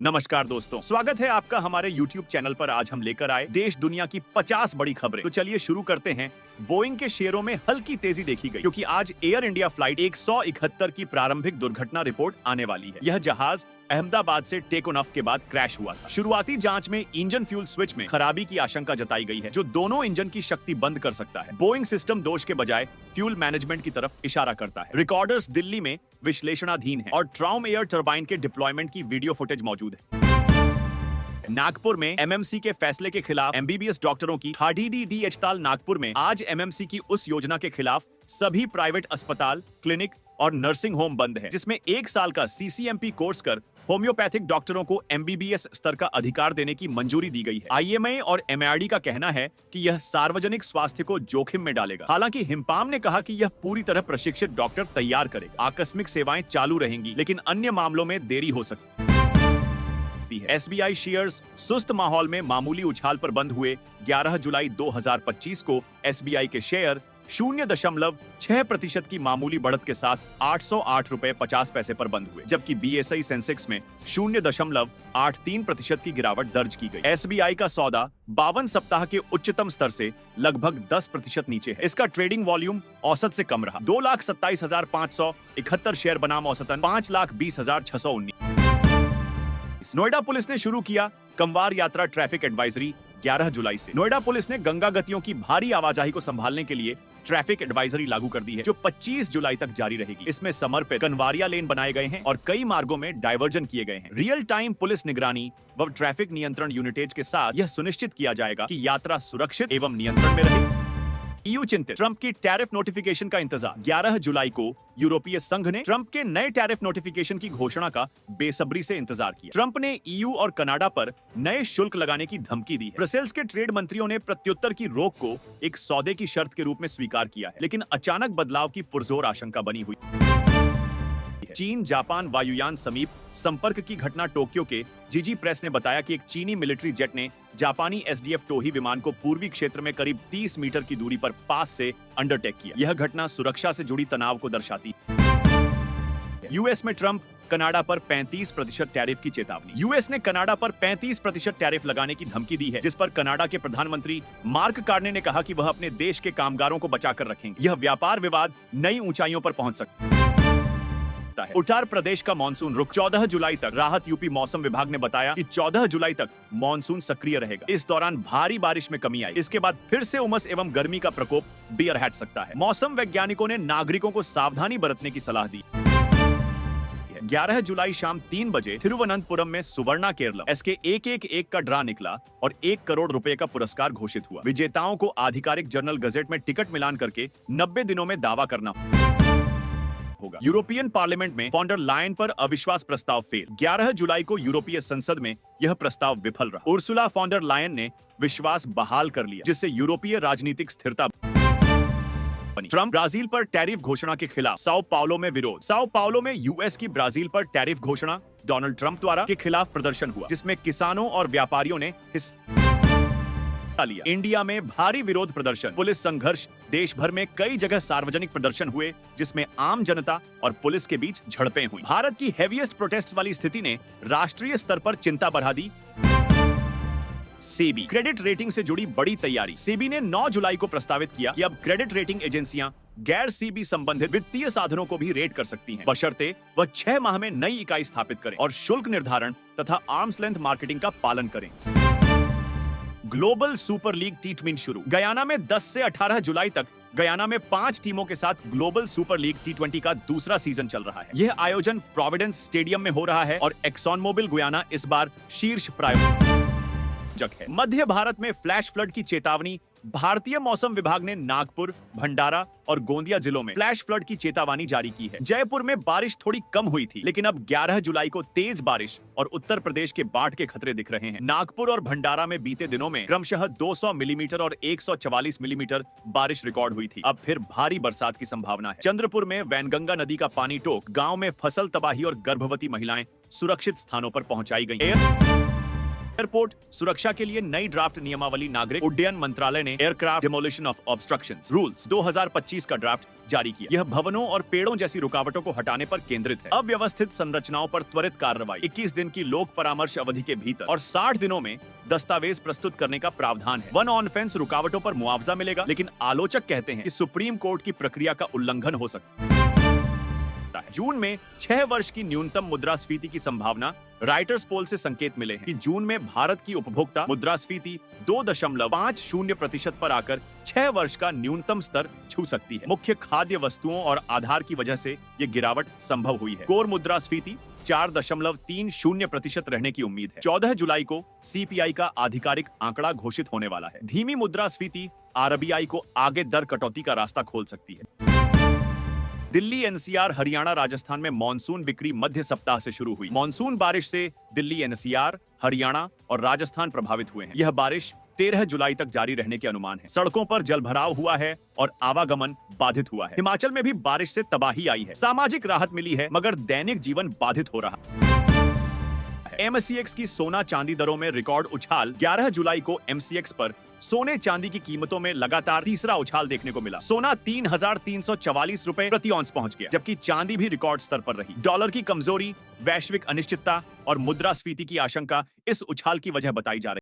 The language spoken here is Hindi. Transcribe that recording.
नमस्कार दोस्तों, स्वागत है आपका हमारे YouTube चैनल पर। आज हम लेकर आए देश दुनिया की 50 बड़ी खबरें। तो चलिए शुरू करते हैं। बोइंग के शेयरों में हल्की तेजी देखी गई क्योंकि आज एयर इंडिया फ्लाइट 171 की प्रारंभिक दुर्घटना रिपोर्ट आने वाली है। यह जहाज अहमदाबाद से टेक ऑफ के बाद क्रैश हुआ था। शुरुआती जांच में इंजन फ्यूल स्विच में खराबी की आशंका जताई गई है, जो दोनों इंजन की शक्ति बंद कर सकता है। बोइंग सिस्टम दोष के बजाय फ्यूल मैनेजमेंट की तरफ इशारा करता है। रिकॉर्डर्स दिल्ली में विश्लेषणाधीन है और ट्राउम एयर टरबाइन के डिप्लॉयमेंट की वीडियो फुटेज मौजूद है। नागपुर में एमएमसी के फैसले के खिलाफ एमबीबीएस डॉक्टरों की ठाडीडी हड़ताल। नागपुर में आज एमएमसी की उस योजना के खिलाफ सभी प्राइवेट अस्पताल, क्लिनिक और नर्सिंग होम बंद है, जिसमें 1 साल का सीसीएमपी कोर्स कर होम्योपैथिक डॉक्टरों को एमबीबीएस स्तर का अधिकार देने की मंजूरी दी गई है। आईएमए और एमएआरडी का कहना है कि यह सार्वजनिक स्वास्थ्य को जोखिम में डालेगा। हालांकि हिम्पाम ने कहा कि यह पूरी तरह प्रशिक्षित डॉक्टर तैयार करेगा। आकस्मिक सेवाएं चालू रहेंगी, लेकिन अन्य मामलों में देरी हो सकती है। एसबीआई शेयर्स सुस्त माहौल में मामूली उछाल पर बंद हुए। 11 जुलाई 2025 को एसबीआई के शेयर 0.6% की मामूली बढ़त के साथ 808 रुपए 50 पैसे पर बंद हुए, जबकि बीएसई सेंसेक्स में 0.83% की गिरावट दर्ज की गई। एसबीआई का सौदा 52 सप्ताह के उच्चतम स्तर से लगभग 10% नीचे है। इसका ट्रेडिंग वॉल्यूम औसत से कम रहा। 2,27,571 शेयर बनाम औसतन 5,20,619। नोएडा पुलिस ने शुरू किया कंवार यात्रा ट्रैफिक एडवाइजरी। 11 जुलाई से नोएडा पुलिस ने गंगा गतियों की भारी आवाजाही को संभालने के लिए ट्रैफिक एडवाइजरी लागू कर दी है, जो 25 जुलाई तक जारी रहेगी। इसमें समर्पित कनवारिया लेन बनाए गए हैं और कई मार्गों में डायवर्जन किए गए हैं। रियल टाइम पुलिस निगरानी व ट्रैफिक नियंत्रण यूनिटेज के साथ यह सुनिश्चित किया जाएगा कि यात्रा सुरक्षित एवं नियंत्रण में रहे। ईयू चिंतित, ट्रंप की टैरिफ नोटिफिकेशन का इंतजार। 11 जुलाई को यूरोपीय संघ ने ट्रंप के नए टैरिफ नोटिफिकेशन की घोषणा का बेसब्री से इंतजार किया। ट्रंप ने ईयू और कनाडा पर नए शुल्क लगाने की धमकी दी है। ब्रसेल्स के ट्रेड मंत्रियों ने प्रत्युत्तर की रोक को एक सौदे की शर्त के रूप में स्वीकार किया है, लेकिन अचानक बदलाव की पुरजोर आशंका बनी हुई। चीन जापान वायुयान समीप संपर्क की घटना। टोक्यो के जीजी प्रेस ने बताया कि एक चीनी मिलिट्री जेट ने जापानी एसडीएफ टोही विमान को पूर्वी क्षेत्र में करीब 30 मीटर की दूरी पर पास से अंडरटेक किया। यह घटना सुरक्षा से जुड़ी तनाव को दर्शाती है। यूएस में ट्रंप कनाडा पर 35% टैरिफ की चेतावनी। यूएस ने कनाडा पर 35% टैरिफ लगाने की धमकी दी है, जिस पर कनाडा के प्रधानमंत्री मार्क कार्ने ने कहा कि वह अपने देश के कामगारों को बचाकर रखेंगे। यह व्यापार विवाद नई ऊंचाइयों पर पहुंच सकता है। उत्तर प्रदेश का मानसून रुक। 14 जुलाई तक राहत। यूपी मौसम विभाग ने बताया कि 14 जुलाई तक मानसून सक्रिय रहेगा। इस दौरान भारी बारिश में कमी आई। इसके बाद फिर से उमस एवं गर्मी का प्रकोप बियर हैट सकता है। मौसम वैज्ञानिकों ने नागरिकों को सावधानी बरतने की सलाह दी। 11 जुलाई शाम 3 बजे तिरुवनंतपुरम में सुवर्णा केरलम एसके 111 का ड्रा निकला और 1 करोड़ रुपए का पुरस्कार घोषित हुआ। विजेताओं को आधिकारिक जर्नल गजेट में टिकट मिलान करके 90 दिनों में दावा करना होगा। यूरोपियन पार्लियामेंट में फॉन डर लायन पर अविश्वास प्रस्ताव फेल। 11 जुलाई को यूरोपीय संसद में यह प्रस्ताव विफल रहा। उर्सुला फॉन डर लायन ने विश्वास बहाल कर लिया, जिससे यूरोपीय राजनीतिक स्थिरता बनी। ट्रंप ब्राजील पर टैरिफ घोषणा के खिलाफ। साओ पाउलो में विरोध। साओ पाउलो में यूएस की ब्राजील पर टैरिफ घोषणा डोनाल्ड ट्रंप द्वारा के खिलाफ प्रदर्शन हुआ, जिसमें किसानों और व्यापारियों ने हिस्सा लिया। इंडिया में भारी विरोध प्रदर्शन, पुलिस संघर्ष। देश भर में कई जगह सार्वजनिक प्रदर्शन हुए, जिसमें आम जनता और पुलिस के बीच झड़पें हुई। भारत की हेवीएस्ट प्रोटेस्ट वाली स्थिति ने राष्ट्रीय स्तर पर चिंता बढ़ा दी। सेबी क्रेडिट रेटिंग से जुड़ी बड़ी तैयारी। सेबी ने 9 जुलाई को प्रस्तावित किया कि अब क्रेडिट रेटिंग एजेंसियां गैर सीबी संबंधित वित्तीय साधनों को भी रेट कर सकती हैं, बशर्ते वह 6 माह में नई इकाई स्थापित करें और शुल्क निर्धारण तथा आर्म्स लेंथ मार्केटिंग का पालन करें। ग्लोबल सुपर लीग टी20 शुरू। गयाना में 10 से 18 जुलाई तक गयाना में 5 टीमों के साथ ग्लोबल सुपर लीग टी20 का दूसरा सीजन चल रहा है। यह आयोजन प्रोविडेंस स्टेडियम में हो रहा है और एक्सॉन मोबिल गुयाना इस बार शीर्ष प्रायोजक है। मध्य भारत में फ्लैश फ्लड की चेतावनी। भारतीय मौसम विभाग ने नागपुर, भंडारा और गोंदिया जिलों में फ्लैश फ्लड की चेतावनी जारी की है। जयपुर में बारिश थोड़ी कम हुई थी, लेकिन अब 11 जुलाई को तेज बारिश और उत्तर प्रदेश के बाढ़ के खतरे दिख रहे हैं। नागपुर और भंडारा में बीते दिनों में क्रमशः 200 मिलीमीटर और 144 मिलीमीटर बारिश रिकॉर्ड हुई थी। अब फिर भारी बरसात की संभावना है। चंद्रपुर में वैनगंगा नदी का पानी टोक। गाँव में फसल तबाही और गर्भवती महिलाएं सुरक्षित स्थानों पर पहुंचाई गई। एयरपोर्ट सुरक्षा के लिए नई ड्राफ्ट नियमावली नागरिक उड्डयन मंत्रालय ने aircraft demolition of obstructions rules 2025 का ड्राफ्ट जारी किया। यह भवनों और पेड़ों जैसी रुकावटों को हटाने पर केंद्रित है। अव्यवस्थित संरचनाओं पर त्वरित कार्रवाई, 21 दिन की लोक परामर्श अवधि के भीतर और 60 दिनों में दस्तावेज प्रस्तुत करने का प्रावधान है। वन ऑन फेंस रुकावटों पर मुआवजा मिलेगा, लेकिन आलोचक कहते हैं कि सुप्रीम कोर्ट की प्रक्रिया का उल्लंघन हो सकता है। जून में 6 वर्ष की न्यूनतम मुद्रास्फीति की संभावना, राइटर्स पोल से संकेत मिले हैं कि जून में भारत की उपभोक्ता मुद्रास्फीति 2.50% पर आकर 6 वर्ष का न्यूनतम स्तर छू सकती है। मुख्य खाद्य वस्तुओं और आधार की वजह से ये गिरावट संभव हुई है। कोर मुद्रास्फीति 4.30% रहने की उम्मीद है। 14 जुलाई को सीपीआई का आधिकारिक आंकड़ा घोषित होने वाला है। धीमी मुद्रास्फीति आरबीआई को आगे दर कटौती का रास्ता खोल सकती है। दिल्ली, एनसीआर, हरियाणा, राजस्थान में मॉनसून बिक्री मध्य सप्ताह से शुरू हुई। मॉनसून बारिश से दिल्ली, एनसीआर, हरियाणा और राजस्थान प्रभावित हुए हैं। यह बारिश 13 जुलाई तक जारी रहने के अनुमान है। सड़कों पर जलभराव हुआ है और आवागमन बाधित हुआ है। हिमाचल में भी बारिश से तबाही आई है। सामाजिक राहत मिली है, मगर दैनिक जीवन बाधित हो रहा है। एमसीएक्स की सोना चांदी दरों में रिकॉर्ड उछाल। 11 जुलाई को एमसीएक्स पर सोने चांदी की कीमतों में लगातार तीसरा उछाल देखने को मिला। सोना 3,344 रुपए प्रति औंस पहुंच गया, जबकि चांदी भी रिकॉर्ड स्तर पर रही। डॉलर की कमजोरी, वैश्विक अनिश्चितता और मुद्रास्फीति की आशंका इस उछाल की वजह बताई जा रही है।